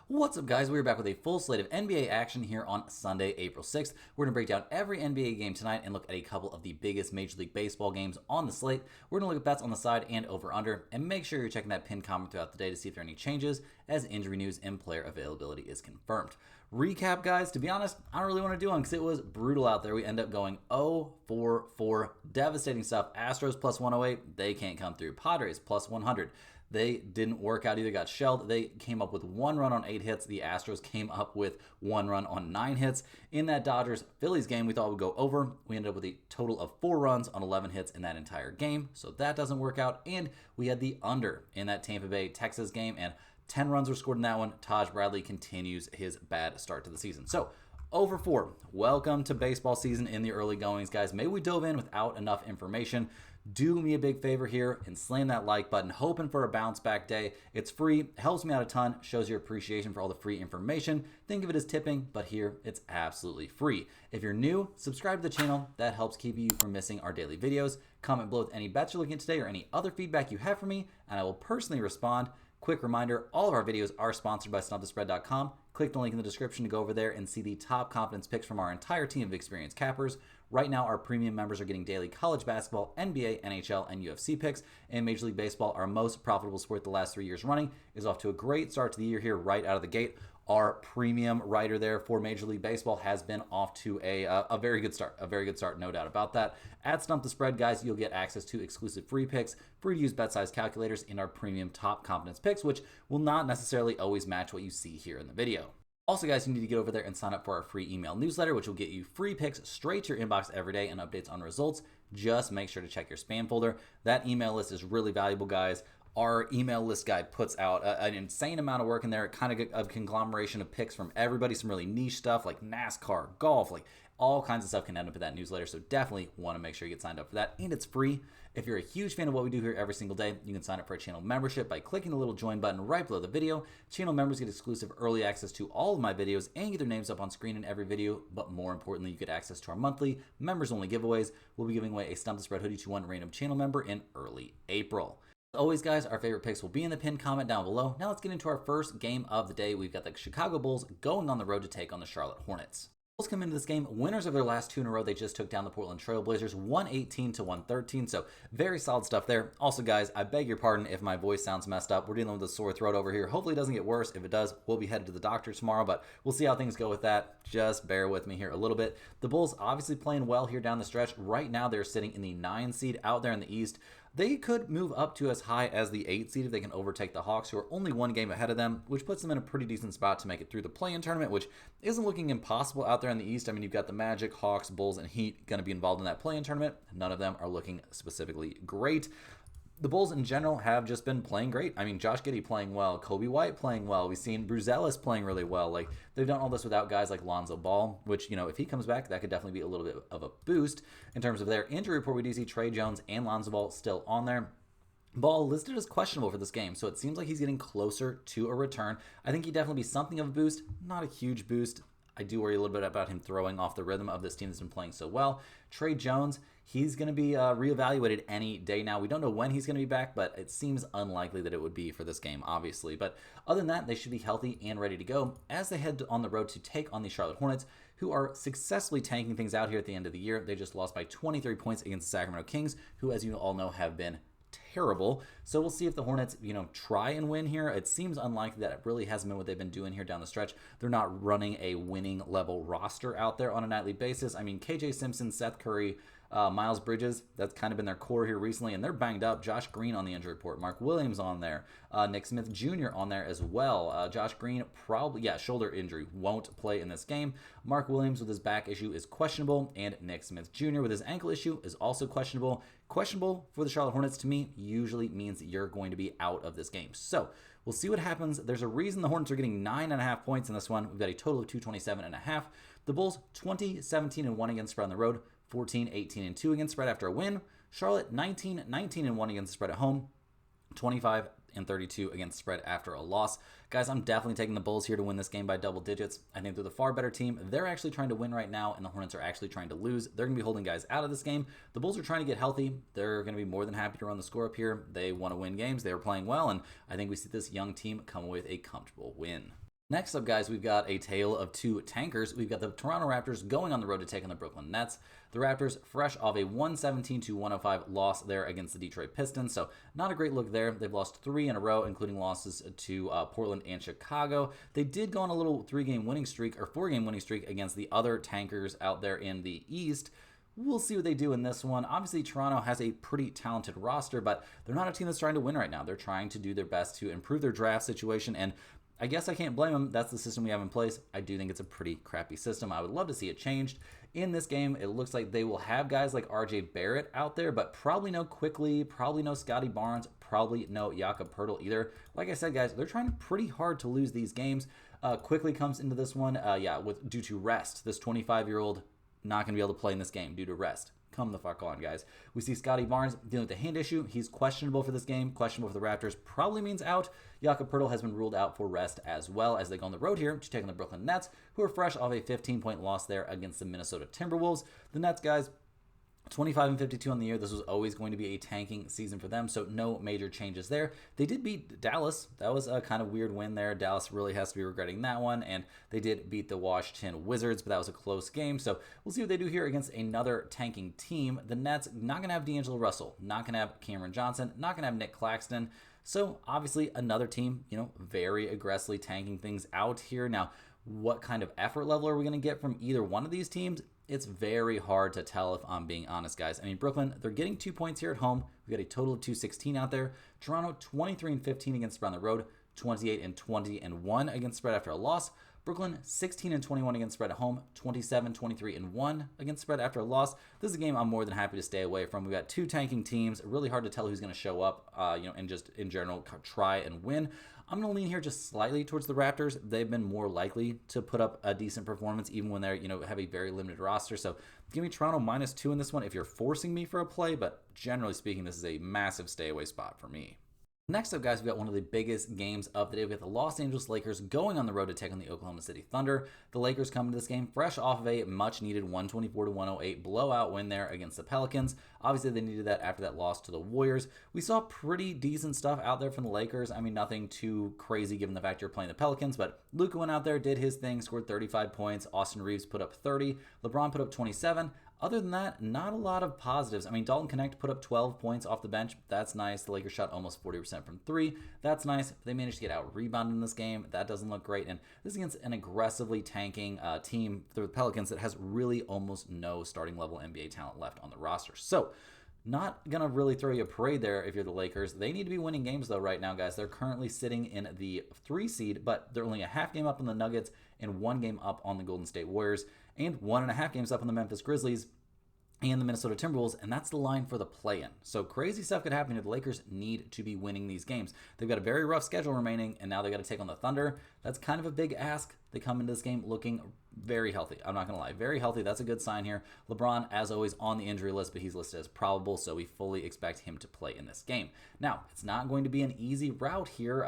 What's up, guys? We're back with a full slate of NBA action here on Sunday, April 6th. We're going to break down every NBA game tonight and look at a couple of the biggest Major League Baseball games on the slate. We're going to look at bets on the side and over-under, and make sure you're checking that pinned comment throughout the day to see if there are any changes as injury news and player availability is confirmed. Recap, guys, to be honest, I don't really want to do one because it was brutal out there. We end up going 0-4-4. Devastating stuff. Astros plus 108, they can't come through. Padres plus 100. They didn't work out either, got shelled. They came up with 1 run on 8 hits. The Astros came up with 1 run on 9 hits. In that Dodgers-Phillies game, we thought would go over. We ended up with a total of 4 runs on 11 hits in that entire game, so that doesn't work out. And we had the under in that Tampa Bay-Texas game, and 10 runs were scored in that one. Taj Bradley continues his bad start to the season. So, over 4. Welcome to baseball season in the early goings, guys. Maybe we dove in without enough information. Do me a big favor here and slam that like button, hoping for a bounce back day. It's free, helps me out a ton, shows your appreciation for all the free information. Think of it as tipping, but here it's absolutely free. If you're new, subscribe to the channel. That helps keep you from missing our daily videos. Comment below with any bets you're looking at today or any other feedback you have for me, and I will personally respond. Quick reminder, all of our videos are sponsored by SnubTheSpread.com. Click the link in the description to go over there and see the top confidence picks from our entire team of experienced cappers. Right now, our premium members are getting daily college basketball, NBA, NHL, and UFC picks. And Major League Baseball, our most profitable sport the last 3 years running, is off to a great start to the year here right out of the gate. Our premium writer there for Major League Baseball has been off to a very good start. A very good start, no doubt about that. At Stump the Spread, guys, you'll get access to exclusive free picks, free to use bet size calculators, and our premium top confidence picks, which will not necessarily always match what you see here in the video. Also, guys, you need to get over there and sign up for our free email newsletter, which will get you free picks straight to your inbox every day and updates on results. Just make sure to check your spam folder. That email list is really valuable, guys. Our email list guide puts out an insane amount of work in there, kind of a conglomeration of picks from everybody, some really niche stuff like NASCAR, golf, like all kinds of stuff can end up in that newsletter. So definitely want to make sure you get signed up for that. And it's free. If you're a huge fan of what we do here every single day, you can sign up for a channel membership by clicking the little join button right below the video. Channel members get exclusive early access to all of my videos and get their names up on screen in every video. But more importantly, you get access to our monthly members only giveaways. We'll be giving away a Stump the Spread hoodie to one random channel member in early April. As always, guys, our favorite picks will be in the pinned comment down below. Now let's get into our first game of the day. We've got the Chicago Bulls going on the road to take on the Charlotte Hornets. Bulls come into this game winners of their last 2 in a row. They just took down the Portland Trail Blazers 118-113, so very solid stuff there. Also, guys, I beg your pardon if my voice sounds messed up. We're dealing with a sore throat over here. Hopefully it doesn't get worse. If it does, we'll be headed to the doctor tomorrow, but we'll see how things go with that. Just bear with me here a little bit. The Bulls obviously playing well here down the stretch. Right now they're sitting in the 9 seed out there in the East. They could move up to as high as the 8 seed if they can overtake the Hawks, who are only 1 game ahead of them, which puts them in a pretty decent spot to make it through the play-in tournament, which isn't looking impossible out there in the East. I mean, you've got the Magic, Hawks, Bulls, and Heat going to be involved in that play-in tournament. None of them are looking specifically great. The Bulls in general have just been playing great. I mean, Josh Giddey playing well, Kobe White playing well. We've seen Bruzelis playing really well. Like, they've done all this without guys like Lonzo Ball, which, you know, if he comes back, that could definitely be a little bit of a boost. In terms of their injury report, we do see Trey Jones and Lonzo Ball still on there. Ball listed as questionable for this game, so it seems like he's getting closer to a return. I think he'd definitely be something of a boost, not a huge boost. I do worry a little bit about him throwing off the rhythm of this team that's been playing so well. Trey Jones, he's going to be reevaluated any day now. We don't know when he's going to be back, but it seems unlikely that it would be for this game, obviously. But other than that, they should be healthy and ready to go as they head on the road to take on the Charlotte Hornets, who are successfully tanking things out here at the end of the year. They just lost by 23 points against the Sacramento Kings, who, as you all know, have been terrible. So we'll see if the Hornets, try and win here. It seems unlikely. That it really hasn't been what they've been doing here down the stretch. They're not running a winning level roster out there on a nightly basis. I mean, KJ Simpson, Seth Curry, Miles Bridges, that's kind of been their core here recently, and they're banged up. Josh Green on the injury report. Mark Williams on there. Nick Smith Jr. on there as well. Josh Green, probably, shoulder injury, won't play in this game. Mark Williams with his back issue is questionable, and Nick Smith Jr. with his ankle issue is also questionable. Questionable for the Charlotte Hornets, to me, usually means that you're going to be out of this game. So we'll see what happens. There's a reason the Hornets are getting 9.5 points in this one. We've got a total of 227.5. The Bulls, 20-17-1 against spread on the road, 14-18-2 against spread after a win. Charlotte, 19-19-1 against spread at home, 25-32 against spread after a loss. Guys, I'm definitely taking the Bulls here to win this game by double digits. I think they're the far better team. They're actually trying to win right now, and the Hornets are actually trying to lose. They're going to be holding guys out of this game. The Bulls are trying to get healthy. They're going to be more than happy to run the score up here. They want to win games. They were playing well, and I think we see this young team come away with a comfortable win. Next up, guys, we've got a tale of two tankers. We've got the Toronto Raptors going on the road to take on the Brooklyn Nets. The Raptors fresh off a 117 to 105 loss there against the Detroit Pistons, so not a great look there. They've lost 3 in a row, including losses to Portland and Chicago. They did go on a little 4-game winning streak against the other tankers out there in the East. We'll see what they do in this one. Obviously, Toronto has a pretty talented roster, but they're not a team that's trying to win right now. They're trying to do their best to improve their draft situation, and I guess I can't blame them. That's the system we have in place. I do think it's a pretty crappy system. I would love to see it changed. In this game, it looks like they will have guys like RJ Barrett out there, but probably no Quickly, probably no Scotty Barnes, probably no Jakob Poeltl either. Like I said, guys, they're trying pretty hard to lose these games. Quickly comes into this one, due to rest. This 25-year-old not going to be able to play in this game due to rest. Come the fuck on, guys. We see Scotty Barnes dealing with the hand issue. He's questionable for this game. Questionable for the Raptors. Probably means out. Jakob Poeltl has been ruled out for rest as well as they go on the road here to take on the Brooklyn Nets, who are fresh off a 15-point loss there against the Minnesota Timberwolves. The Nets, guys, 25-52 on the year. This was always going to be a tanking season for them, so no major changes there. They did beat Dallas. That was a kind of weird win there. Dallas really has to be regretting that one, and they did beat the Washington Wizards, but that was a close game, so we'll see what they do here against another tanking team. The Nets not going to have D'Angelo Russell, not going to have Cameron Johnson, not going to have Nick Claxton, so obviously another team, very aggressively tanking things out here. Now, what kind of effort level are we going to get from either one of these teams? It's very hard to tell if I'm being honest, guys. I mean, Brooklyn, they're getting 2 points here at home. We got a total of 216 out there. Toronto, 23-15 against spread on the road, 28-20-1 against spread after a loss. Brooklyn, 16-21 against spread at home, 27-23-1 against spread after a loss. This is a game I'm more than happy to stay away from. We've got two tanking teams. Really hard to tell who's going to show up, and just in general try and win. I'm going to lean here just slightly towards the Raptors. They've been more likely to put up a decent performance even when they're, have a very limited roster. So give me Toronto -2 in this one if you're forcing me for a play, but generally speaking, this is a massive stay away spot for me. Next up, guys, we've got one of the biggest games of the day. We got the Los Angeles Lakers going on the road to take on the Oklahoma City Thunder. The Lakers come into this game fresh off of a much-needed 124-108 blowout win there against the Pelicans. Obviously, they needed that after that loss to the Warriors. We saw pretty decent stuff out there from the Lakers. I mean, nothing too crazy given the fact you're playing the Pelicans, but Luka went out there, did his thing, scored 35 points. Austin Reeves put up 30. LeBron put up 27. Other than that, not a lot of positives. I mean, Dalton Knecht put up 12 points off the bench. That's nice. The Lakers shot almost 40% from 3. That's nice. They managed to get out-rebounded in this game. That doesn't look great. And this is against an aggressively tanking team, the Pelicans, that has really almost no starting-level NBA talent left on the roster. So, not going to really throw you a parade there if you're the Lakers. They need to be winning games, though, right now, guys. They're currently sitting in the 3 seed, but they're only a half game up on the Nuggets and 1 game up on the Golden State Warriors and 1.5 games up on the Memphis Grizzlies and the Minnesota Timberwolves, and that's the line for the play-in. So crazy stuff could happen here. The Lakers need to be winning these games. They've got a very rough schedule remaining, and now they got to take on the Thunder. That's kind of a big ask. They come into this game looking very healthy. I'm not going to lie. Very healthy. That's a good sign here. LeBron, as always, on the injury list, but he's listed as probable, so we fully expect him to play in this game. Now, it's not going to be an easy route here.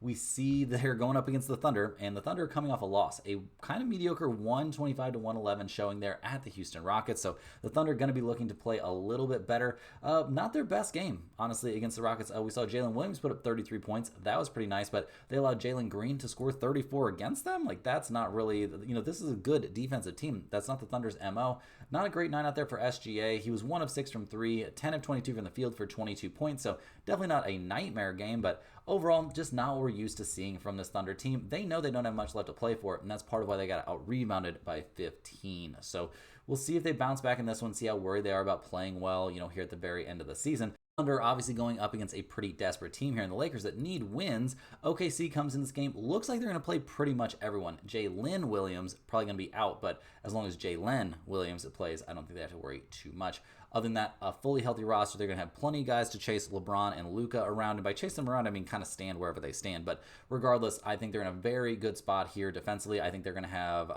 We see they're going up against the Thunder, and the Thunder are coming off a loss. A kind of mediocre 125-111 showing there at the Houston Rockets, so the Thunder are going to be looking to play a little bit better. Not their best game, honestly, against the Rockets. We saw Jalen Williams put up 33 points. That was pretty nice, but they allowed Jalen Green to score 34 against them. Like, that's not really, this is a good defensive team. That's not the Thunder's MO. Not a great night out there for SGA. He was 1 of 6 from 3, 10 of 22 from the field for 22 points, so definitely not a nightmare game, but overall, just not what we're used to seeing from this Thunder team. They know they don't have much left to play for, and that's part of why they got out-rebounded by 15. So we'll see if they bounce back in this one, see how worried they are about playing well, here at the very end of the season. Thunder obviously going up against a pretty desperate team here in the Lakers that need wins. OKC comes in this game. Looks like they're going to play pretty much everyone. Jalen Williams probably going to be out, but as long as Jalen Williams plays, I don't think they have to worry too much. Other than that, a fully healthy roster. They're going to have plenty of guys to chase LeBron and Luka around. And by chase them around, I mean kind of stand wherever they stand. But regardless, I think they're in a very good spot here defensively. I think they're going to have,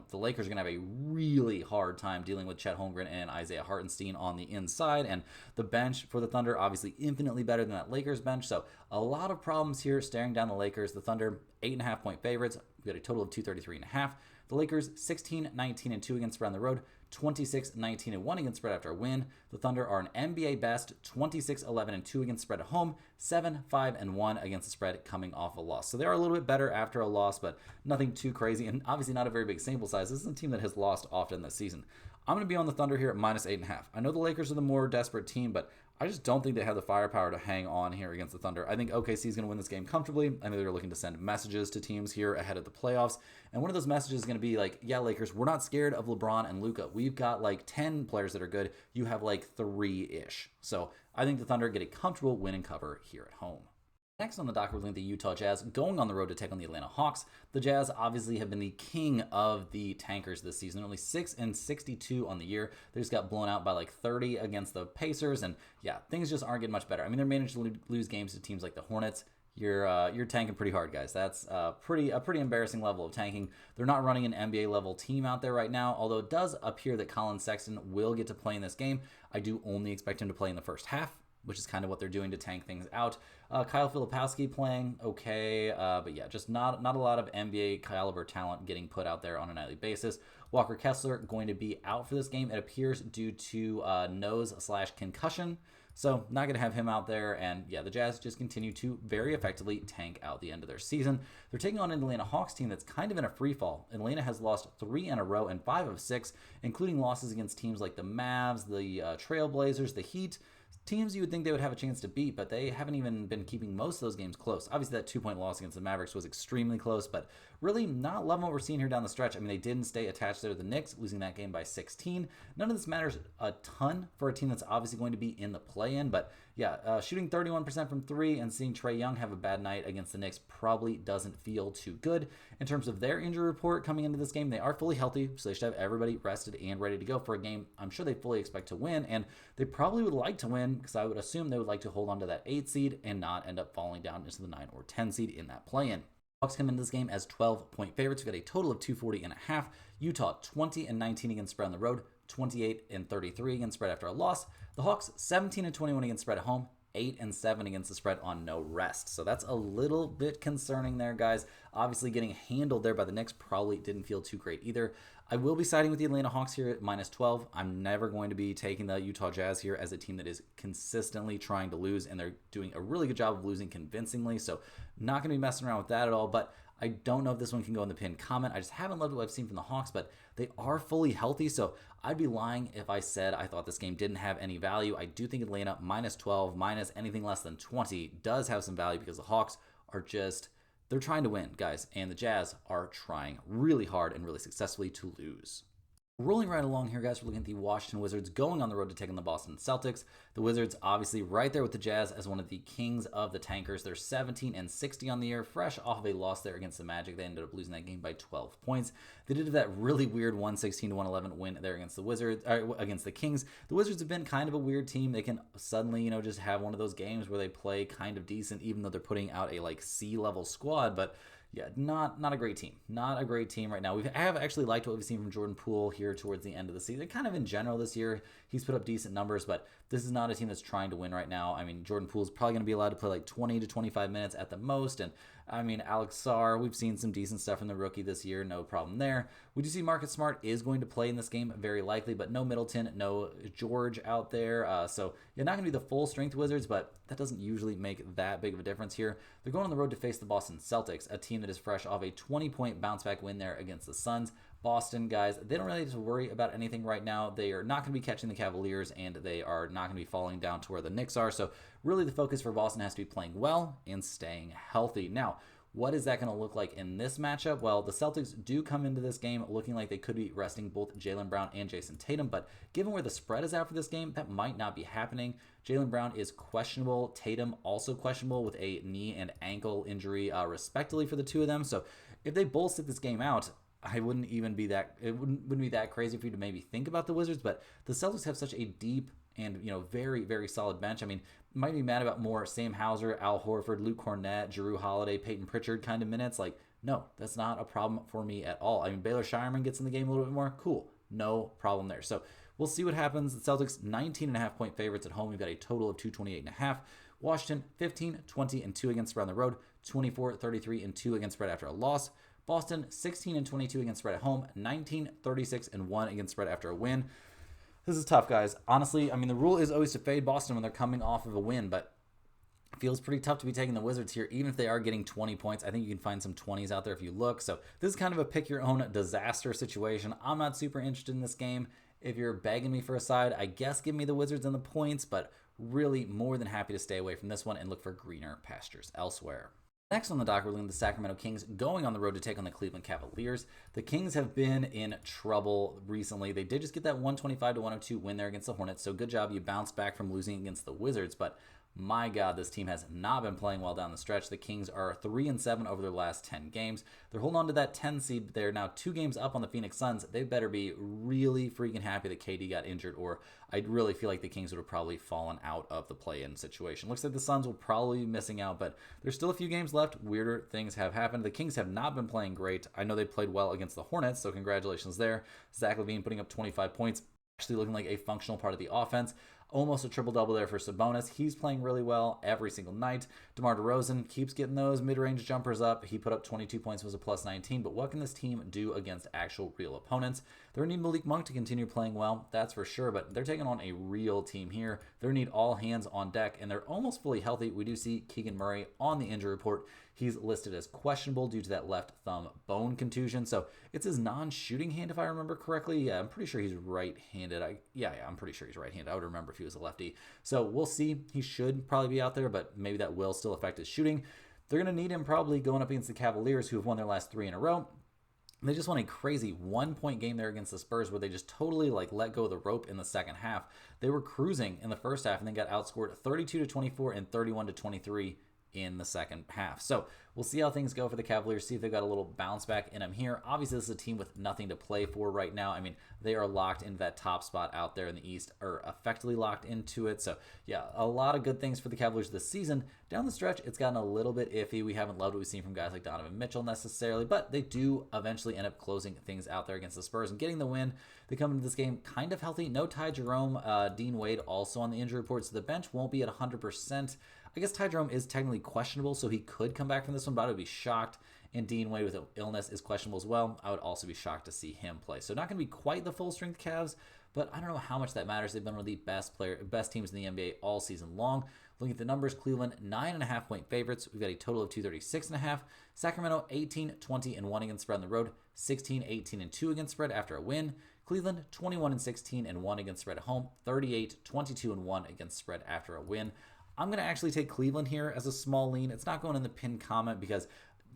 the Lakers are going to have a really hard time dealing with Chet Holmgren and Isaiah Hartenstein on the inside. And the bench for the Thunder, obviously infinitely better than that Lakers bench. So a lot of problems here staring down the Lakers. The Thunder, 8.5-point favorites. We've got a total of 233.5. The Lakers, 16-19-2 against spread on the road, 26-19-1 against spread after a win. The Thunder are an NBA best 26-11-2 against spread at home, 7-5-1 against the spread coming off a loss. So they are a little bit better after a loss, but nothing too crazy, and obviously not a very big sample size. This is a team that has lost often this season. I'm going to be on the Thunder here at -8.5. I know the Lakers are the more desperate team, but I just don't think they have the firepower to hang on here against the Thunder. I think OKC is going to win this game comfortably. I think they're looking to send messages to teams here ahead of the playoffs. And one of those messages is going to be like, yeah, Lakers, we're not scared of LeBron and Luka. We've got like 10 players that are good. You have like 3-ish. So I think the Thunder get a comfortable win and cover here at home. Next on the docket, we're looking at the Utah Jazz going on the road to take on the Atlanta Hawks. The Jazz obviously have been the king of the tankers this season. Only 6-62 on the year. They just got blown out by like 30 against the Pacers, and yeah, things just aren't getting much better. I mean, they're managed to lose games to teams like the Hornets. You're tanking pretty hard, guys. That's a pretty embarrassing level of tanking. They're not running an NBA level team out there right now, although it does appear that Colin Sexton will get to play in this game. I do only expect him to play in the first half, which is kind of what they're doing to tank things out. Kyle Filipowski playing okay, but yeah, just not a lot of NBA caliber talent getting put out there on a nightly basis. Walker Kessler going to be out for this game, it appears, due to nose/concussion. So not going to have him out there, and yeah, the Jazz just continue to very effectively tank out the end of their season. They're taking on an Atlanta Hawks team that's kind of in a free fall. Atlanta has lost 3 in a row and 5 of 6, including losses against teams like the Mavs, the Trailblazers, the Heat, teams you would think they would have a chance to beat, but they haven't even been keeping most of those games close. Obviously, that 2-point loss against the Mavericks was extremely close, but really not loving what we're seeing here down the stretch. I mean, they didn't stay attached there to the Knicks, losing that game by 16. None of this matters a ton for a team that's obviously going to be in the play-in, but yeah, shooting 31% from 3 and seeing Trae Young have a bad night against the Knicks probably doesn't feel too good. In terms of their injury report coming into this game, they are fully healthy, so they should have everybody rested and ready to go for a game I'm sure they fully expect to win, and they probably would like to win because I would assume they would like to hold on to that 8 seed and not end up falling down into the 9 or 10 seed in that play-in. Hawks come into this game as 12-point favorites. We've got a total of 240.5. Utah 20-19 against spread on the road, 28-33 against spread after a loss. The Hawks 17-21 against spread at home, 8-7 against the spread on no rest. So that's a little bit concerning there, guys. Obviously getting handled there by the Knicks probably didn't feel too great either. I will be siding with the Atlanta Hawks here at -12. I'm never going to be taking the Utah Jazz here as a team that is consistently trying to lose, and they're doing a really good job of losing convincingly. So not going to be messing around with that at all, but I don't know if this one can go in the pinned comment. I just haven't loved what I've seen from the Hawks, but they are fully healthy, so I'd be lying if I said I thought this game didn't have any value. I do think Atlanta -12, minus anything less than 20 does have some value because the Hawks are just, they're trying to win, guys, and the Jazz are trying really hard and really successfully to lose. Rolling right along here, guys, we're looking at the Washington Wizards going on the road to take on the Boston Celtics. The Wizards obviously right there with the Jazz as one of the kings of the tankers. They're 17-60 on the year, fresh off of a loss there against the Magic. They ended up losing that game by 12 points. They did that really weird 116-111 win there against the Wizards, against the Kings. The Wizards have been kind of a weird team. They can suddenly, just have one of those games where they play kind of decent, even though they're putting out a like C-level squad, but yeah, not a great team. Not a great team right now. I have actually liked what we've seen from Jordan Poole here towards the end of the season. Kind of in general this year, he's put up decent numbers, but this is not a team that's trying to win right now. I mean, Jordan Poole is probably going to be allowed to play like 20 to 25 minutes at the most, and I mean, Alex Sarr, we've seen some decent stuff from the rookie this year, no problem there. We do see Marcus Smart is going to play in this game, very likely, but no Middleton, no George out there. So you're not going to be the full strength Wizards, but that doesn't usually make that big of a difference here. They're going on the road to face the Boston Celtics, a team that is fresh off a 20-point bounce-back win there against the Suns. Boston, guys, they don't really have to worry about anything right now. They are not going to be catching the Cavaliers, and they are not going to be falling down to where the Knicks are. So really the focus for Boston has to be playing well and staying healthy. Now, what is that going to look like in this matchup? Well, the Celtics do come into this game looking like they could be resting both Jaylen Brown and Jason Tatum, but given where the spread is at for this game, that might not be happening. Jaylen Brown is questionable. Tatum also questionable with a knee and ankle injury, respectively, for the two of them. So if they both sit this game out, it wouldn't be that crazy for you to maybe think about the Wizards, but the Celtics have such a deep and very, very solid bench. I mean, might be mad about more Sam Hauser, Al Horford, Luke Cornett, Jrue Holiday, Peyton Pritchard kind of minutes. Like, no, that's not a problem for me at all. I mean, Baylor Shireman gets in the game a little bit more. Cool. No problem there. So we'll see what happens. The Celtics 19.5-point favorites at home. We've got a total of 228.5. Washington 15-20-2 against spread on the road, 24-33-2 against spread after a loss. Boston 16-22 against spread at home, 19-36-1 against spread after a win. This is tough, guys. Honestly, I mean, the rule is always to fade Boston when they're coming off of a win, but it feels pretty tough to be taking the Wizards here, even if they are getting 20 points. I think you can find some 20s out there if you look. So this is kind of a pick-your-own disaster situation. I'm not super interested in this game. If you're begging me for a side, I guess give me the Wizards and the points, but really more than happy to stay away from this one and look for greener pastures elsewhere. Next on the docket, we're looking at the Sacramento Kings going on the road to take on the Cleveland Cavaliers. The Kings have been in trouble recently. They did just get that 125-102 win there against the Hornets, so good job. You bounced back from losing against the Wizards, but my God, this team has not been playing well down the stretch. The Kings are 3-7 over their last 10 games. They're holding on to that 10 seed. They're now 2 games up on the Phoenix Suns. They better be really freaking happy that KD got injured, or I really feel like the Kings would have probably fallen out of the play-in situation. Looks like the Suns will probably be missing out, but there's still a few games left. Weirder things have happened. The Kings have not been playing great. I know they played well against the Hornets, so congratulations there. Zach LaVine putting up 25 points, actually looking like a functional part of the offense. Almost a triple-double there for Sabonis. He's playing really well every single night. DeMar DeRozan keeps getting those mid-range jumpers up. He put up 22 points, was a plus 19. But what can this team do against actual real opponents? They're going to need Malik Monk to continue playing well, that's for sure. But they're taking on a real team here. They're going to need all hands on deck, and they're almost fully healthy. We do see Keegan Murray on the injury report. He's listed as questionable due to that left thumb bone contusion. So it's his non-shooting hand, if I remember correctly. Yeah, I'm pretty sure he's right-handed. I'm pretty sure he's right-handed. I would remember if he was a lefty. So we'll see. He should probably be out there, but maybe that will still affect his shooting. They're going to need him probably going up against the Cavaliers, who have won their last 3 in a row. They just won a crazy 1-point game there against the Spurs where they just totally let go of the rope in the second half. They were cruising in the first half and then got outscored 32-24 and 31-23 in the second half. So we'll see how things go for the Cavaliers, see if they've got a little bounce back in them here. Obviously, this is a team with nothing to play for right now. I mean, they are locked into that top spot out there in the East, or effectively locked into it. So yeah, a lot of good things for the Cavaliers this season. Down the stretch, it's gotten a little bit iffy. We haven't loved what we've seen from guys like Donovan Mitchell necessarily, but they do eventually end up closing things out there against the Spurs and getting the win. They come into this game kind of healthy. No Ty Jerome, Dean Wade also on the injury report, so the bench won't be at 100%. I guess Ty Jerome is technically questionable, so he could come back from this one, but I would be shocked. And Dean Wade with illness is questionable as well. I would also be shocked to see him play. So not going to be quite the full-strength Cavs, but I don't know how much that matters. They've been one of the best teams in the NBA all season long. Looking at the numbers, Cleveland, 9.5-point favorites. We've got a total of 236.5. Sacramento, 18-20-1 against spread on the road, 16-18-2 against spread after a win. Cleveland, 21-16-1 against spread at home, 38-22-1 against spread after a win. I'm going to actually take Cleveland here as a small lean. It's not going in the pinned comment because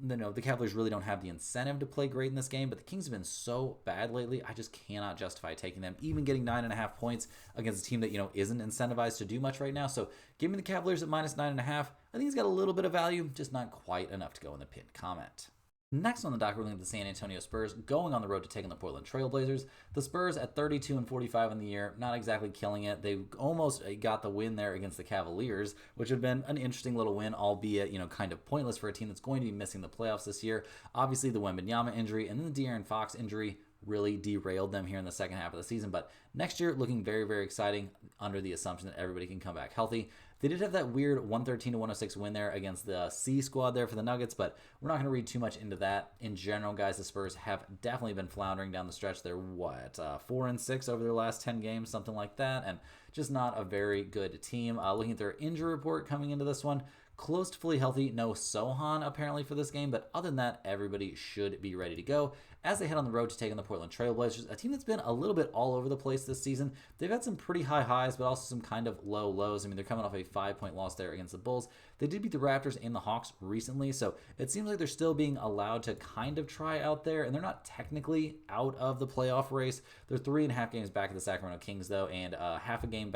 the Cavaliers really don't have the incentive to play great in this game, but the Kings have been so bad lately, I just cannot justify taking them, even getting 9.5 points against a team that, isn't incentivized to do much right now. So give me the Cavaliers at minus 9.5. I think it's got a little bit of value, just not quite enough to go in the pinned comment. Next on the docket, we're looking at the San Antonio Spurs going on the road to take on the Portland Trail Blazers. The Spurs at 32-45 in the year, not exactly killing it. They almost got the win there against the Cavaliers, which would have been an interesting little win, albeit, kind of pointless for a team that's going to be missing the playoffs this year. Obviously, the Wembanyama injury and then the De'Aaron Fox injury really derailed them here in the second half of the season. But next year, looking very, very exciting under the assumption that everybody can come back healthy. They did have that weird 113-106 win there against the C squad there for the Nuggets, but we're not going to read too much into that. In general, guys, the Spurs have definitely been floundering down the stretch. They're 4-6 over their last 10 games, something like that, and just not a very good team. Looking at their injury report coming into this one, close to fully healthy. No Sohan apparently for this game, but other than that, everybody should be ready to go as they head on the road to take on the Portland Trail Blazers, a team that's been a little bit all over the place this season. They've had some pretty high highs, but also some kind of low lows. I mean, they're coming off a 5-point loss there against the Bulls. They did beat the Raptors and the Hawks recently, so it seems like they're still being allowed to kind of try out there, and they're not technically out of the playoff race. They're 3.5 games back of the Sacramento Kings, though, and a game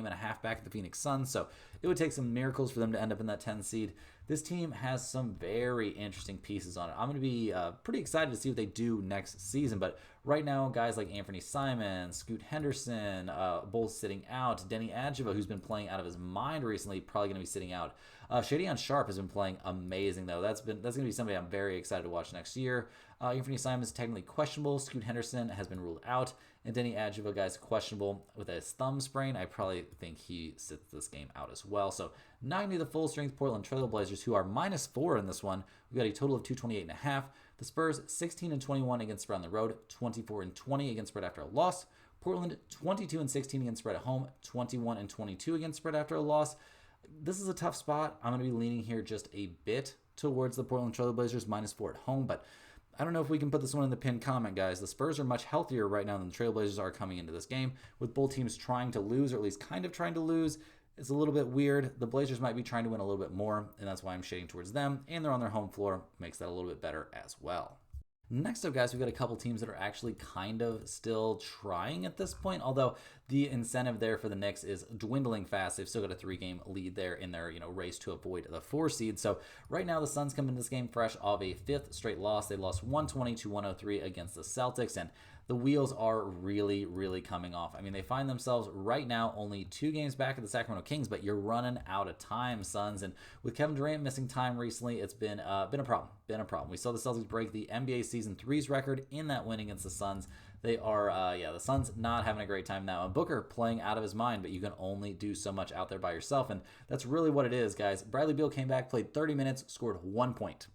and a half back of the Phoenix Suns, so it would take some miracles for them to end up in that 10 seed. This team has some very interesting pieces on it. I'm going to be pretty excited to see what they do next season. But right now, guys like Anthony Simon, Scoot Henderson, both sitting out. Denny Adjeva, who's been playing out of his mind recently, probably going to be sitting out. Shadion Sharp has been playing amazing, though. That's going to be somebody I'm very excited to watch next year. Anthony Simons is technically questionable. Scoot Henderson has been ruled out. And Denny Adjuva, guys, questionable with his thumb sprain. I probably think he sits this game out as well. So not going to be the full-strength Portland Trailblazers, who are -4 in this one. We've got a total of 228.5. The Spurs, 16-21 against spread on the road, 24-20 against spread after a loss. Portland, 22-16 against spread at home, 21-22 against spread after a loss. This is a tough spot. I'm going to be leaning here just a bit towards the Portland Trailblazers, -4 at home, but I don't know if we can put this one in the pinned comment, guys. The Spurs are much healthier right now than the Trailblazers are coming into this game, with both teams trying to lose, or at least kind of trying to lose. It's a little bit weird. The Blazers might be trying to win a little bit more, and that's why I'm shading towards them, and they're on their home floor. Makes that a little bit better as well. Next up, guys, we've got a couple teams that are actually kind of still trying at this point, although the incentive there for the Knicks is dwindling fast. They've still got a 3-game lead there in their race to avoid the 4 seed. So right now the Suns come into this game fresh off a 5th straight loss. They lost 120-103 against the Celtics, and the wheels are really, really coming off. I mean, they find themselves right now only 2 games back at the Sacramento Kings, but you're running out of time, Suns. And with Kevin Durant missing time recently, it's been a problem. We saw the Celtics break the NBA Season 3's record in that win against the Suns. They are, the Suns not having a great time now. And Booker playing out of his mind, but you can only do so much out there by yourself. And that's really what it is, guys. Bradley Beal came back, played 30 minutes, scored 1 point.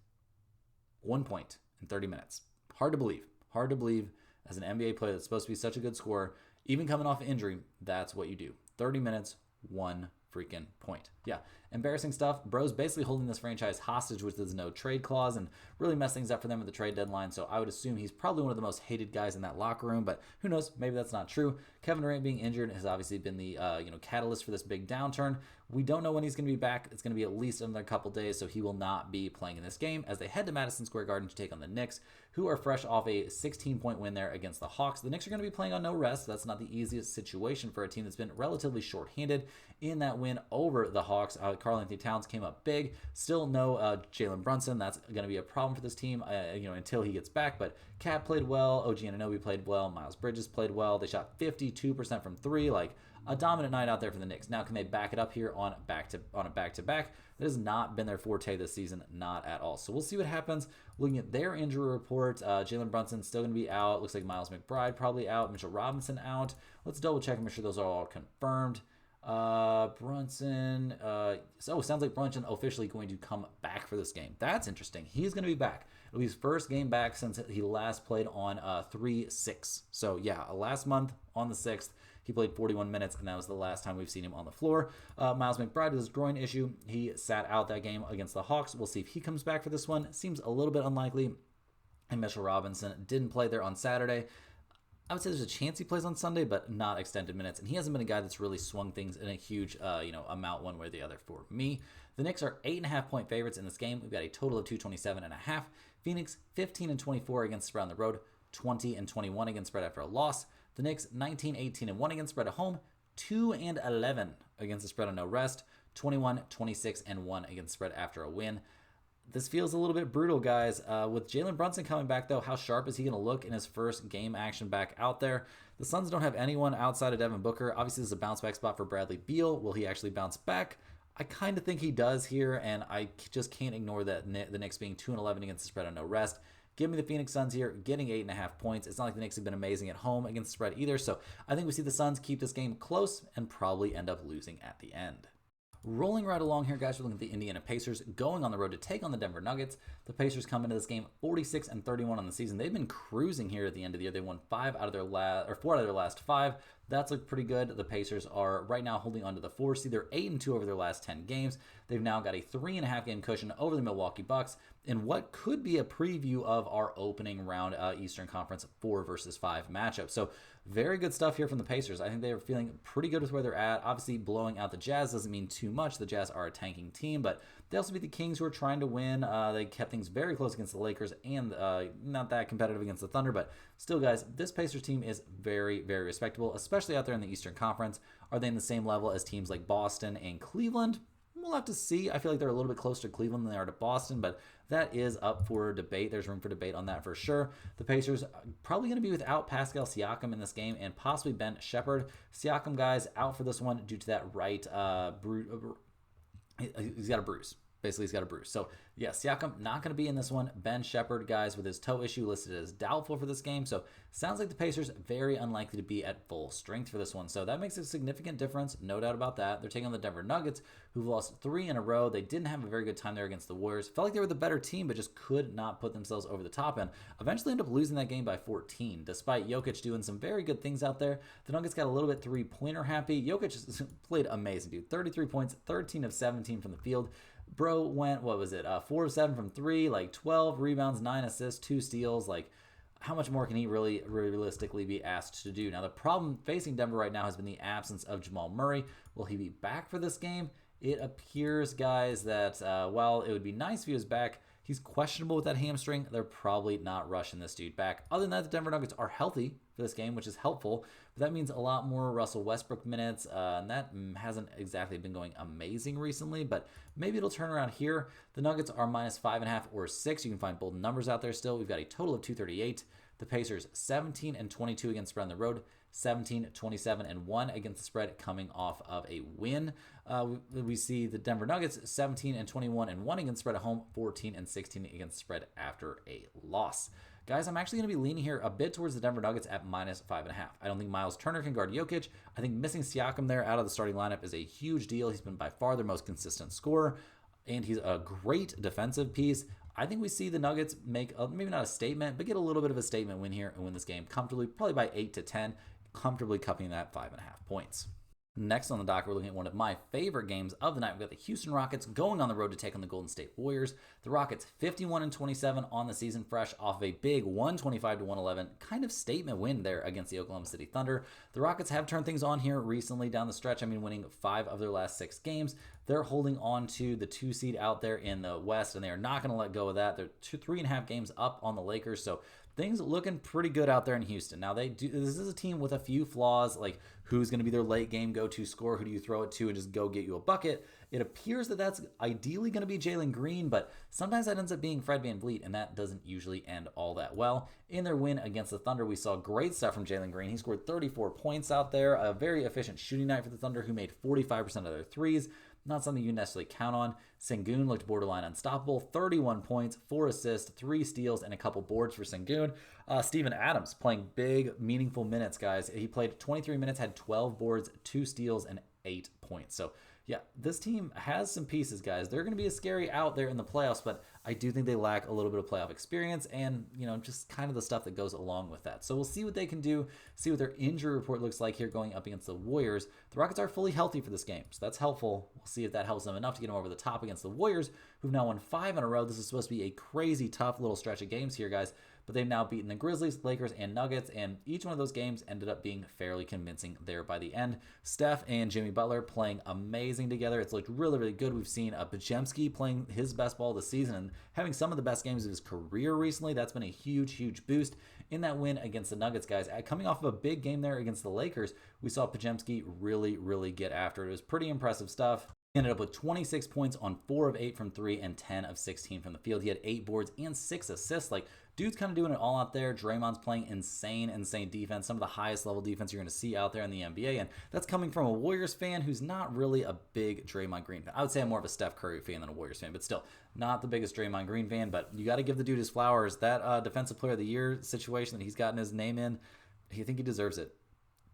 1 point in 30 minutes. Hard to believe. Hard to believe. As an NBA player that's supposed to be such a good scorer, even coming off injury, that's what you do. 30 minutes, 1 freaking point. Yeah, embarrassing stuff. Bro's basically holding this franchise hostage with his no trade clause and really messed things up for them at the trade deadline. So I would assume he's probably one of the most hated guys in that locker room, but who knows? Maybe that's not true. Kevin Durant being injured has obviously been the catalyst for this big downturn. We don't know when he's going to be back. It's going to be at least another couple days, so he will not be playing in this game as they head to Madison Square Garden to take on the Knicks, who are fresh off a 16-point win there against the Hawks. The Knicks are going to be playing on no rest. That's not the easiest situation for a team that's been relatively shorthanded in that win over the Hawks. Karl-Anthony Towns came up big. Still no Jalen Brunson. That's going to be a problem for this team, until he gets back. But Cat played well. OG Anunoby played well. Miles Bridges played well. They shot 52% from 3. A dominant night out there for the Knicks. Now, can they back it up here on a back-to-back? That has not been their forte this season, not at all. So we'll see what happens. Looking at their injury report, Jalen Brunson still going to be out. Looks like Miles McBride probably out. Mitchell Robinson out. Let's double check and make sure those are all confirmed. Brunson. Sounds like Brunson officially going to come back for this game. That's interesting. He's going to be back. It'll be his first game back since he last played on 3/6. So yeah, last month on the 6th. He played 41 minutes, and that was the last time we've seen him on the floor. Miles McBride with his groin issue. He sat out that game against the Hawks. We'll see if he comes back for this one. Seems a little bit unlikely. And Mitchell Robinson didn't play there on Saturday. I would say there's a chance he plays on Sunday, but not extended minutes. And he hasn't been a guy that's really swung things in a huge amount one way or the other for me. The Knicks are 8.5-point favorites in this game. We've got a total of 227.5. Phoenix, 15-24 against spread on the road, 20-21 against spread after a loss. The Knicks, 19-18-1 against spread at home, 2-11 against the spread on no rest, 21-26-1 against spread after a win. This feels a little bit brutal, guys. With Jalen Brunson coming back, though, how sharp is he going to look in his first game action back out there? The Suns don't have anyone outside of Devin Booker. Obviously, this is a bounce-back spot for Bradley Beal. Will he actually bounce back? I kind of think he does here, and I just can't ignore that the Knicks being 2-11 against the spread on no rest. Give me the Phoenix Suns here, getting 8.5 points. It's not like the Knicks have been amazing at home against the spread either, so I think we see the Suns keep this game close and probably end up losing at the end. Rolling right along here, guys, we're looking at the Indiana Pacers going on the road to take on the Denver Nuggets. The Pacers come into this game 46-31 on the season. They've been cruising here at the end of the year. They won 4 out of their last 5. That's looked pretty good. The Pacers are right now holding on to the 4 seed. They're 8-2 over their last 10 games. They've now got a 3.5 game cushion over the Milwaukee Bucks in what could be a preview of our opening round Eastern Conference 4 versus 5 matchup. So very good stuff here from the Pacers. I think they're feeling pretty good with where they're at. Obviously, blowing out the Jazz doesn't mean too much. The Jazz are a tanking team, but they also beat the Kings, who are trying to win. They kept things very close against the Lakers and not that competitive against the Thunder, but still, guys, this Pacers team is very, very respectable, especially out there in the Eastern Conference. Are they in the same level as teams like Boston and Cleveland? We'll have to see. I feel like they're a little bit closer to Cleveland than they are to Boston, but that is up for debate. There's room for debate on that for sure. The Pacers are probably going to be without Pascal Siakam in this game and possibly Ben Shepherd. Siakam, guys, out for this one due to that right He's got a bruise. Basically, he's got a bruise. So, yeah, Siakam not going to be in this one. Ben Shepherd, guys, with his toe issue listed as doubtful for this game. So, sounds like the Pacers very unlikely to be at full strength for this one. So, that makes a significant difference. No doubt about that. They're taking on the Denver Nuggets, who've lost 3 in a row. They didn't have a very good time there against the Warriors. Felt like they were the better team, but just could not put themselves over the top and eventually end up losing that game by 14. Despite Jokic doing some very good things out there, the Nuggets got a little bit three-pointer happy. Jokic played amazing, dude. 33 points, 13 of 17 from the field. Bro went, 4 of 7 from 3, like 12 rebounds, 9 assists, 2 steals. Like, how much more can he really realistically be asked to do? Now, the problem facing Denver right now has been the absence of Jamal Murray. Will he be back for this game? It appears, guys, that while it would be nice if he was back, he's questionable with that hamstring. They're probably not rushing this dude back. Other than that, the Denver Nuggets are healthy for this game, which is helpful. But that means a lot more Russell Westbrook minutes, and that hasn't exactly been going amazing recently, but maybe it'll turn around here. The Nuggets are minus 5.5 or 6. You can find both numbers out there still. We've got a total of 238. The Pacers 17 and 22 against spread on the road, 17, 27, and 1 against the spread coming off of a win. We see the Denver Nuggets 17 and 21 and 1 against spread at home, 14 and 16 against spread after a loss. Guys, I'm actually going to be leaning here a bit towards the Denver Nuggets at minus 5.5. I don't think Miles Turner can guard Jokic. I think missing Siakam there out of the starting lineup is a huge deal. He's been by far their most consistent scorer, and he's a great defensive piece. I think we see the Nuggets make, maybe not a statement, but get a little bit of a statement win here and win this game comfortably, probably by 8 to 10, comfortably cupping that 5.5 points. Next on the dock, we're looking at one of my favorite games of the night. We've got the Houston Rockets going on the road to take on the Golden State Warriors. The Rockets 51 and 27 on the season, fresh off of a big 125 to 111 kind of statement win there against the Oklahoma City Thunder. The Rockets have turned things on here recently down the stretch. I mean, winning 5 of their last 6 games. They're holding on to the 2 seed out there in the West, and they are not going to let go of that. They're 3.5 games up on the Lakers, so things looking pretty good out there in Houston. Now, this is a team with a few flaws, like who's going to be their late game go-to scorer, who do you throw it to and just go get you a bucket. It appears that that's ideally going to be Jalen Green, but sometimes that ends up being Fred VanVleet, and that doesn't usually end all that well. In their win against the Thunder, we saw great stuff from Jalen Green. He scored 34 points out there, a very efficient shooting night for the Thunder, who made 45% of their threes. Not something you necessarily count on. Sengun looked borderline unstoppable. 31 points, 4 assists, 3 steals, and a couple boards for Sengun. Steven Adams playing big, meaningful minutes, guys. He played 23 minutes, had 12 boards, 2 steals, and 8 points. So, yeah, this team has some pieces, guys. They're going to be a scary out there in the playoffs, but I do think they lack a little bit of playoff experience and, just kind of the stuff that goes along with that. So we'll see what they can do, see what their injury report looks like here going up against the Warriors. The Rockets are fully healthy for this game, so that's helpful. We'll see if that helps them enough to get them over the top against the Warriors, who've now won 5 in a row. This is supposed to be a crazy tough little stretch of games here, guys. But they've now beaten the Grizzlies, Lakers, and Nuggets, and each one of those games ended up being fairly convincing there by the end. Steph and Jimmy Butler playing amazing together. It's looked really, really good. We've seen Pajemski playing his best ball this season and having some of the best games of his career recently. That's been a huge, huge boost in that win against the Nuggets, guys. Coming off of a big game there against the Lakers, we saw Pajemski really, really get after it. It was pretty impressive stuff. He ended up with 26 points on 4 of 8 from 3 and 10 of 16 from the field. He had 8 boards and 6 assists. Like, dude's kind of doing it all out there. Draymond's playing insane defense, some of the highest level defense you're going to see out there in the NBA, and that's coming from a Warriors fan who's not really a big Draymond Green fan. I would say I'm more of a Steph Curry fan than a Warriors fan, but still not the biggest Draymond Green fan, but you got to give the dude his flowers. That Defensive Player of the Year situation that he's gotten his name in, I think he deserves it.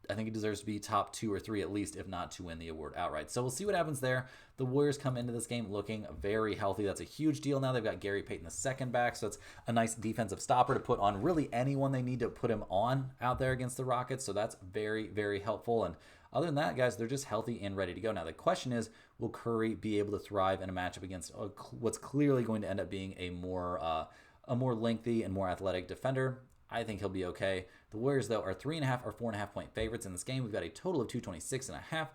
I think he deserves to be top 2 or 3 at least, if not to win the award outright. So we'll see what happens there. The Warriors come into this game looking very healthy. That's a huge deal now. They've got Gary Payton II back, so it's a nice defensive stopper to put on really anyone they need to put him on out there against the Rockets. So that's very, very helpful. And other than that, guys, they're just healthy and ready to go. Now, the question is, will Curry be able to thrive in a matchup against what's clearly going to end up being a more lengthy and more athletic defender? I think he'll be okay. The Warriors, though, are 3.5 or 4.5 point favorites in this game. We've got a total of 226.5.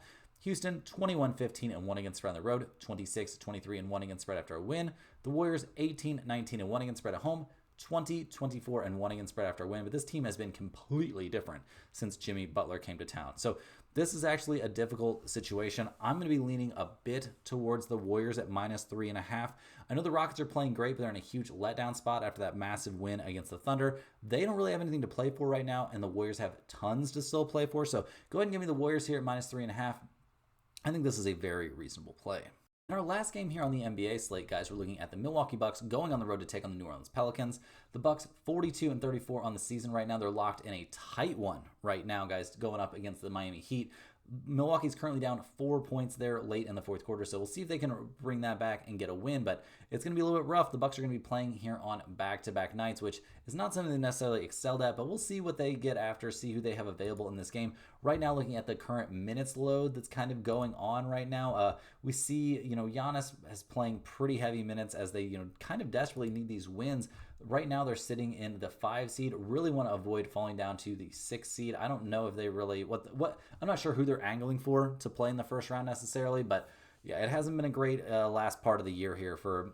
Houston, 21-15-1 against spread on the road, 26-23-1 against spread after a win. The Warriors, 18-19-1 against spread at home, 20-24-1 against spread after a win. But this team has been completely different since Jimmy Butler came to town. So this is actually a difficult situation. I'm going to be leaning a bit towards the Warriors at minus 3.5. I know the Rockets are playing great, but they're in a huge letdown spot after that massive win against the Thunder. They don't really have anything to play for right now, and the Warriors have tons to still play for. So go ahead and give me the Warriors here at minus 3.5. I think this is a very reasonable play. In our last game here on the NBA slate, guys, we're looking at the Milwaukee Bucks going on the road to take on the New Orleans Pelicans. The Bucks 42-34 on the season right now. They're locked in a tight one right now, guys, going up against the Miami Heat. Milwaukee's currently down 4 points there late in the fourth quarter, so we'll see if they can bring that back and get a win, but it's going to be a little bit rough. The Bucks are going to be playing here on back-to-back nights, which is not something they necessarily excelled at, but we'll see what they get after, see who they have available in this game. Right now, looking at the current minutes load that's kind of going on right now, we see, Giannis is playing pretty heavy minutes as they, kind of desperately need these wins. Right now, they're sitting in the 5 seed. Really want to avoid falling down to the 6 seed. I don't know if they really I'm not sure who they're angling for to play in the first round necessarily, but yeah, it hasn't been a great last part of the year here for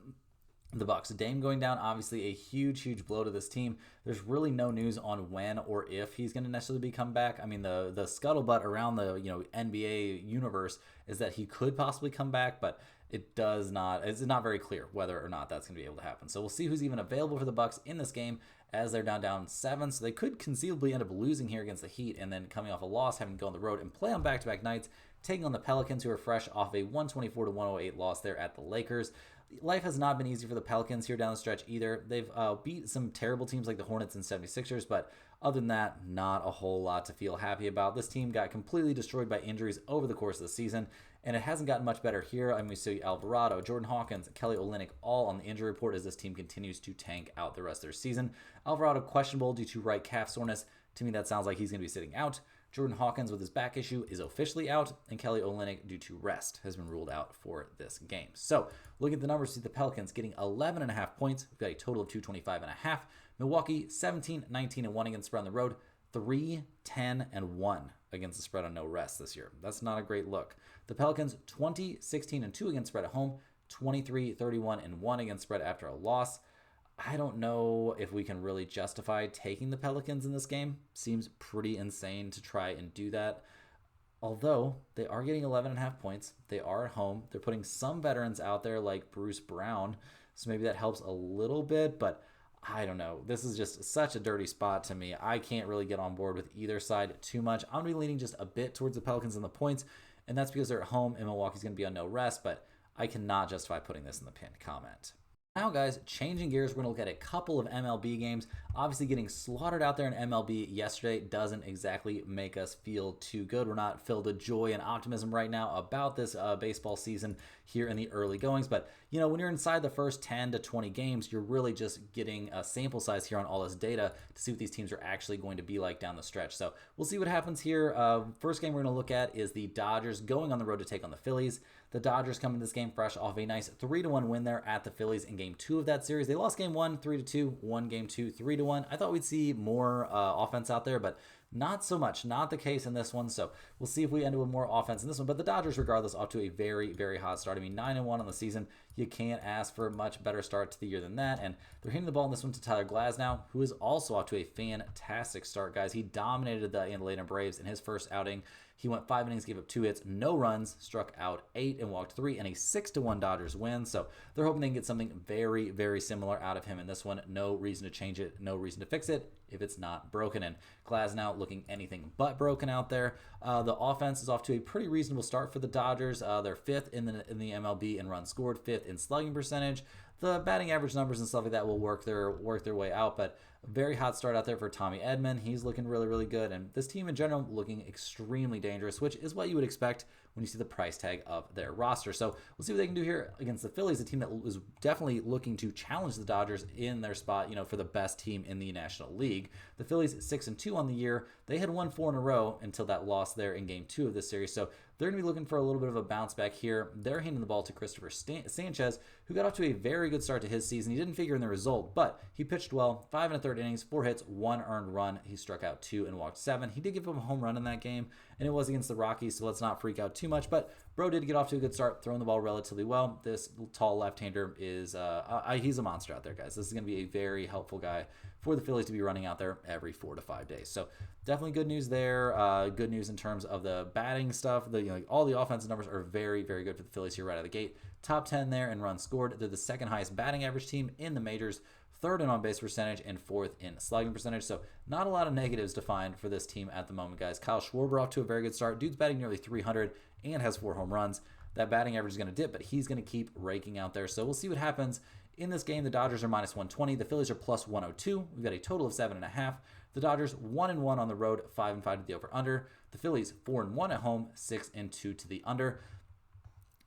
the Bucks. Dame going down, obviously a huge blow to this team. There's really no news on when or if he's going to necessarily be come back. I mean, the scuttlebutt around the NBA universe is that he could possibly come back, but it's not very clear whether or not that's going to be able to happen. So we'll see who's even available for the Bucks in this game as they're down 7. So they could conceivably end up losing here against the Heat and then coming off a loss, having to go on the road and play on back-to-back nights, taking on the Pelicans, who are fresh off a 124-108 loss there at the Lakers. Life has not been easy for the Pelicans here down the stretch either. They've beat some terrible teams like the Hornets and 76ers, but other than that, not a whole lot to feel happy about. This team got completely destroyed by injuries over the course of the season, and it hasn't gotten much better here. I mean, we see Alvarado, Jordan Hawkins, Kelly Olynyk all on the injury report as this team continues to tank out the rest of their season. Alvarado questionable due to right calf soreness. To me, that sounds like he's going to be sitting out. Jordan Hawkins with his back issue is officially out, and Kelly Olynyk, due to rest, has been ruled out for this game. So, looking at the numbers, see the Pelicans getting 11.5 points. We've got a total of 225.5. Milwaukee 17-19-1 against the spread on the road, 3-10-1 against the spread on no rest this year. That's not a great look. The Pelicans 20-16-2 against spread at home, 23-31-1 against spread after a loss. I don't know if we can really justify taking the Pelicans in this game. Seems pretty insane to try and do that. Although they are getting 11.5 points. They are at home. They're putting some veterans out there like Bruce Brown. So maybe that helps a little bit, but I don't know. This is just such a dirty spot to me. I can't really get on board with either side too much. I'm going to be leaning just a bit towards the Pelicans and the points, and that's because they're at home and Milwaukee's going to be on no rest, but I cannot justify putting this in the pinned comment. Now, guys, changing gears, we're going to look at a couple of MLB games. Obviously, getting slaughtered out there in MLB yesterday doesn't exactly make us feel too good. We're not filled with joy and optimism right now about this baseball season here in the early goings. But, when you're inside the first 10 to 20 games, you're really just getting a sample size here on all this data to see what these teams are actually going to be like down the stretch. So we'll see what happens here. First game we're going to look at is the Dodgers going on the road to take on the Phillies. The Dodgers come in this game fresh off a nice 3-1 win there at the Phillies in Game 2 of that series. They lost Game 1 3-2, won Game 2 3-1. I thought we'd see more offense out there, but not so much. Not the case in this one. So we'll see if we end up with more offense in this one. But the Dodgers, regardless, off to a very, very hot start. I mean, 9-1 on the season. You can't ask for a much better start to the year than that. And they're hitting the ball in this one to Tyler Glasnow, who is also off to a fantastic start, guys. He dominated the Atlanta Braves in his first outing. He went 5 innings, gave up 2 hits, no runs, struck out 8 and walked 3, and a 6-1 Dodgers win. So they're hoping they can get something very, very similar out of him in this one. No reason to change it, no reason to fix it if it's not broken. And Glasnow looking anything but broken out there. The offense is off to a pretty reasonable start for the Dodgers. They're 5th in the MLB in runs scored, 5th in slugging percentage. The batting average numbers and stuff like that will work their way out, but a very hot start out there for Tommy Edman. He's looking really, really good, and this team in general looking extremely dangerous, which is what you would expect when you see the price tag of their roster. So we'll see what they can do here against the Phillies, a team that was definitely looking to challenge the Dodgers in their spot, for the best team in the National League. The Phillies 6-2 on the year. They had won 4 in a row until that loss there in Game 2 of this series. So they're going to be looking for a little bit of a bounce back here. They're handing the ball to Christopher Sanchez, who got off to a very good start to his season. He didn't figure in the result, but he pitched well. 5 1/3 innings, 4 hits, 1 earned run. He struck out 2 and walked 7. He did give up a home run in that game, and it was against the Rockies, so let's not freak out too much. But Bro did get off to a good start, throwing the ball relatively well. This tall left-hander is he's a monster out there, guys. This is going to be a very helpful guy for the Phillies to be running out there every 4 to 5 days. So definitely good news there. Good news in terms of the batting stuff. All the offensive numbers are very, very good for the Phillies here right out of the gate. Top 10 there in runs scored. They're the second highest batting average team in the majors, 3rd in on-base percentage, and 4th in slugging percentage. So not a lot of negatives to find for this team at the moment, guys. Kyle Schwarber off to a very good start. Dude's batting nearly 300 and has 4 home runs. that batting average is going to dip, but he's going to keep raking out there. So we'll see what happens. In this game, the Dodgers are minus 120. The Phillies are plus 102. We've got a total of 7.5. The Dodgers 1-1 on the road, 5-5 to the over/under. The Phillies 4-1 at home, 6-2 to the under.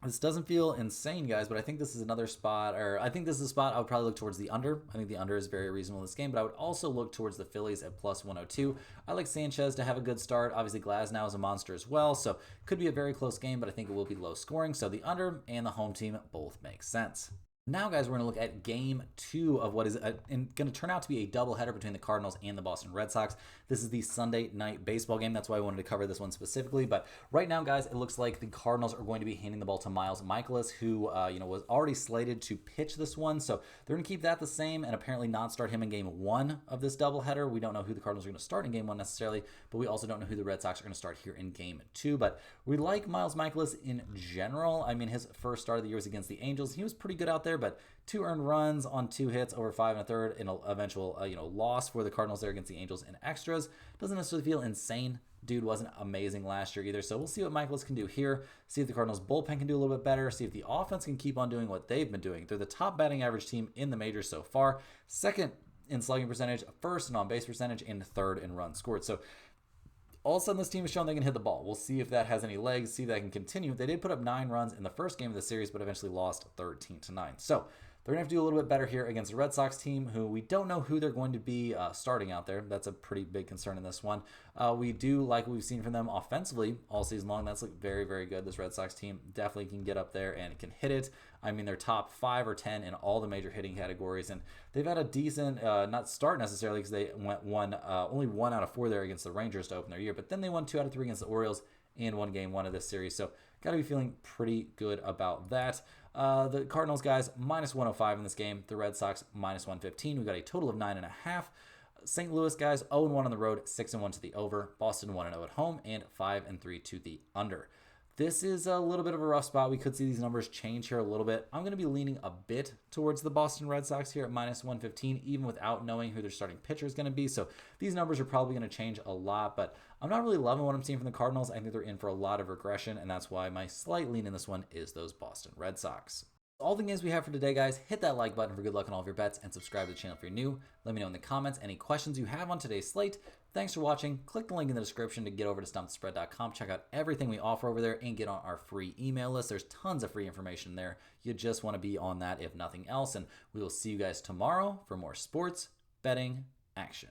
This doesn't feel insane, guys, but I think this is another spot, or I think this is a spot I would probably look towards the under. I think the under is very reasonable in this game, but I would also look towards the Phillies at plus 102. I like Sanchez to have a good start. Obviously, Glasnow is a monster as well, so could be a very close game, but I think it will be low scoring. So the under and the home team both make sense. Now, guys, we're going to look at Game 2 of what is going to turn out to be a doubleheader between the Cardinals and the Boston Red Sox. This is the Sunday night baseball game. That's why I wanted to cover this one specifically. But right now, guys, it looks like the Cardinals are going to be handing the ball to Miles Mikolas, who was already slated to pitch this one. So they're going to keep that the same and apparently not start him in Game 1 of this doubleheader. We don't know who the Cardinals are going to start in Game 1 necessarily, but we also don't know who the Red Sox are going to start here in Game 2. But we like Miles Mikolas in general. I mean, his first start of the year was against the Angels. He was pretty good out there, but 2 earned runs on 2 hits over 5 1/3 in an eventual loss for the Cardinals there against the Angels in extras. Doesn't necessarily feel insane. Dude wasn't amazing last year either. So we'll see what Mikolas can do here. See if the Cardinals bullpen can do a little bit better. See if the offense can keep on doing what they've been doing. They're the top batting average team in the majors so far. Second in slugging percentage, first in on-base percentage, and third in runs scored. So all of a sudden, this team has shown they can hit the ball. We'll see if that has any legs, see if that can continue. They did put up 9 runs in the first game of the series, but eventually lost 13-9. So they're going to have to do a little bit better here against the Red Sox team, who we don't know who they're going to be starting out there. That's a pretty big concern in this one. We do like what we've seen from them offensively all season long. That's looked very, very good. This Red Sox team definitely can get up there and can hit it. I mean, they're top 5 or 10 in all the major hitting categories, and they've had a decent, not start necessarily because they went only 1 out of 4 there against the Rangers to open their year, but then they won 2 out of 3 against the Orioles in one Game 1 of this series. So got to be feeling pretty good about that. The Cardinals, guys, minus 105 in this game. The Red Sox, minus 115. We've got a total of 9.5. St. Louis, guys, 0-1 on the road, 6-1 to the over. Boston, 1-0 at home, and 5-3 to the under. This is a little bit of a rough spot. We could see these numbers change here a little bit. I'm going to be leaning a bit towards the Boston Red Sox here at minus 115, even without knowing who their starting pitcher is going to be. So these numbers are probably going to change a lot, but I'm not really loving what I'm seeing from the Cardinals. I think they're in for a lot of regression, and that's why my slight lean in this one is those Boston Red Sox. All the games we have for today, guys. Hit that like button for good luck on all of your bets and subscribe to the channel if you're new. Let me know in the comments any questions you have on today's slate. Thanks for watching. Click the link in the description to get over to stumpthespread.com. Check out everything we offer over there and get on our free email list. There's tons of free information there. You just want to be on that if nothing else. And we will see you guys tomorrow for more sports betting action.